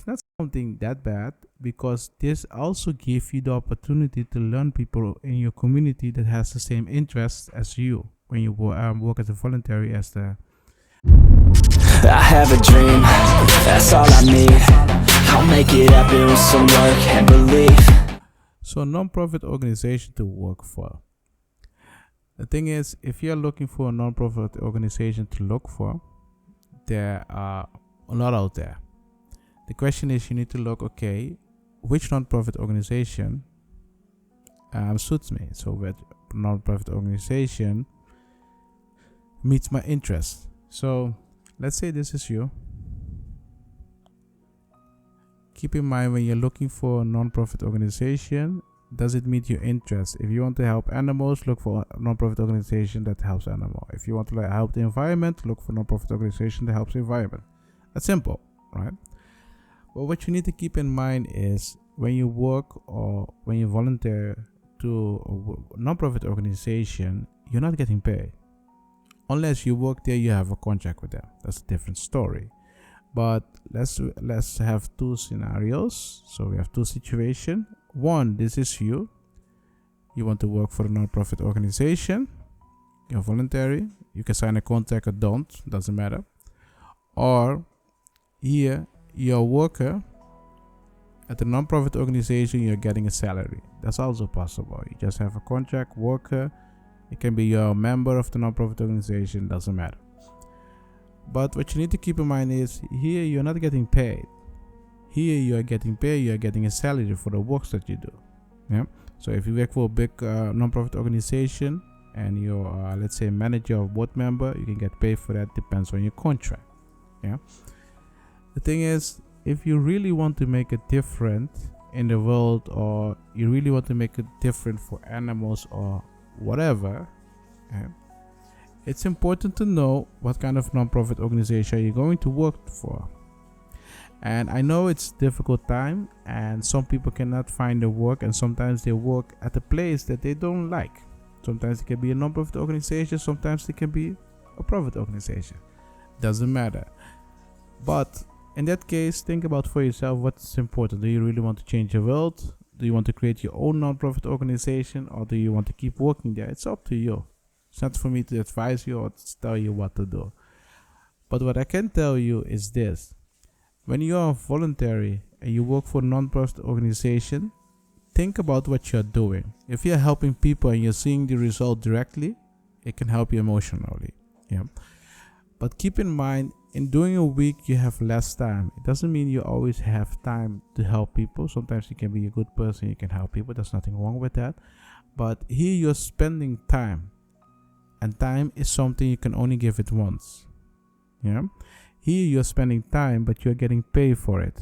it's not something that bad because this also gives you the opportunity to learn people in your community that has the same interests as you when you work as a voluntary as the. I have a dream, that's all I need. I'll make it happen with some work and belief. So, non-profit organization to work for. The thing is, if you're looking for a non-profit organization to look for, there are a lot out there. The question is, you need to look, okay, which non-profit organization suits me. So, which non-profit organization meets my interests. So, let's say this is you. Keep in mind when you're looking for a non-profit organization, does it meet your interests? If you want to help animals, look for a non-profit organization that helps animals. If you want to help the environment, look for a non-profit organization that helps the environment. That's simple, right? But what you need to keep in mind is when you work or when you volunteer to a non-profit organization, you're not getting paid. Unless you work there, you have a contract with them. That's a different story. But let's have two scenarios. So we have two situations. One, this is you. You want to work for a non-profit organization. You're voluntary. You can sign a contract or don't. Doesn't matter. Or here, you're a worker at a non-profit organization. You're getting a salary. That's also possible. You just have a contract worker. It can be you're a member of the non-profit organization. Doesn't matter. But what you need to keep in mind is here you're not getting paid. Here you are getting paid. You are getting a salary for the works that you do. Yeah. So if you work for a big non-profit organization and you're let's say manager or board member, you can get paid for that. Depends on your contract. Yeah. The thing is, if you really want to make a difference in the world, or you really want to make a difference for animals or whatever, it's important to know what kind of non-profit organization you're going to work for. And I know it's a difficult time, and some people cannot find the work, and sometimes they work at a place that they don't like. Sometimes it can be a non-profit organization, sometimes it can be a profit organization. Doesn't matter. But in that case, think about for yourself what's important. Do you really want to change the world? Do you want to create your own non-profit organization, or do you want to keep working there? It's up to you. It's not for me to advise you or to tell you what to do. But what I can tell you is this. When you are voluntary and you work for a non-profit organization, think about what you're doing. If you're helping people and you're seeing the result directly, it can help you emotionally. Yeah. But keep in mind, in doing a week, you have less time. It doesn't mean you always have time to help people. Sometimes you can be a good person, you can help people. There's nothing wrong with that. But here you're spending time. And time is something you can only give it once. Yeah. Here you're spending time, but you're getting paid for it.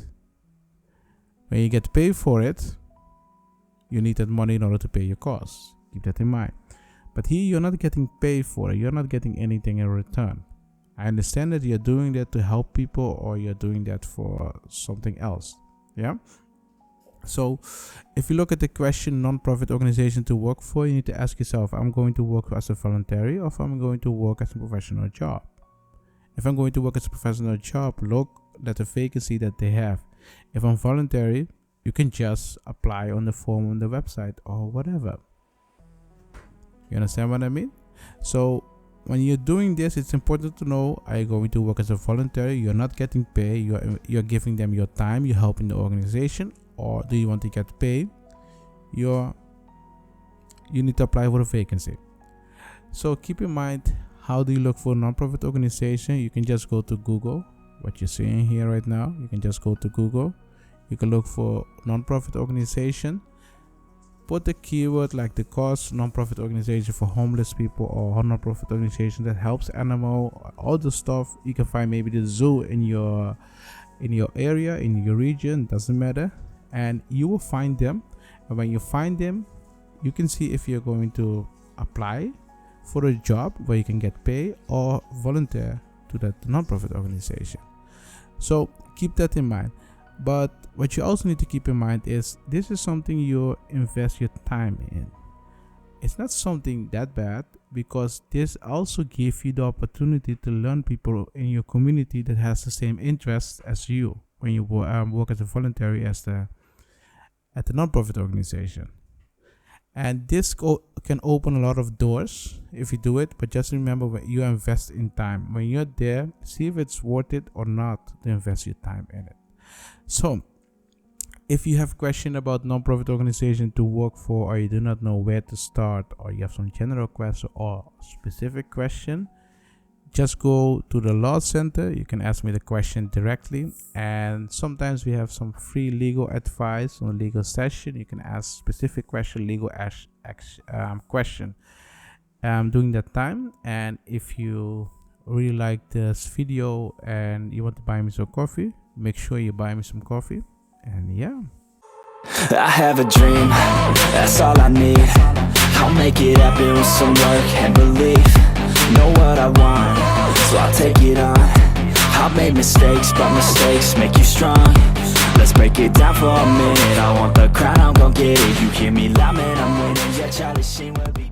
When you get paid for it, you need that money in order to pay your costs. Keep that in mind. But here you're not getting paid for it. You're not getting anything in return. I understand that you're doing that to help people, or you're doing that for something else. Yeah. So if you look at the question non-profit organization to work for, you need to ask yourself, I'm going to work as a voluntary, or if I'm going to work as a professional job. If I'm going to work as a professional job, look at the vacancy that they have. If I'm voluntary, you can just apply on the form on the website or whatever. You understand what I mean? So when you're doing this, it's important to know, are you going to work as a voluntary? You're not getting paid. You're giving them your time. You're helping the organization. Or do you want to get paid? You need to apply for a vacancy. So keep in mind, how do you look for a non-profit organization? You can just go to Google. What you're seeing here right now, you can just go to Google. You can look for non-profit organization. Put the keyword like the cause non-profit organization for homeless people, or non-profit organization that helps animal, all the stuff. You can find maybe the zoo in your area, in your region, doesn't matter. And you will find them. And when you find them, you can see if you're going to apply for a job where you can get paid, or volunteer to that non-profit organization. So keep that in mind. But what you also need to keep in mind is this is something you invest your time in. It's not something that bad, because this also gives you the opportunity to learn people in your community that has the same interests as you when you work as a voluntary at the non-profit organization. And this can open a lot of doors if you do it, but just remember, when you invest in time, when you're there, see if it's worth it or not to invest your time in it. So if you have a question about non-profit organization to work for, or you do not know where to start, or you have some general question or specific question, just go to the Law Center. You can ask me the question directly, and sometimes we have some free legal advice on a legal session. You can ask specific question, legal question during that time. And if you really like this video and you want to buy me some coffee, make sure you buy me some coffee. And yeah, I have a dream, that's all I need. I'll make it happen with some work and belief. Know what I want, so I'll take it on. I've made mistakes, but mistakes make you strong. Let's break it down for a minute. I want the crown, I'm gon' get it. You hear me loud, man, I'm winning. Yeah, Charlie Sheen will be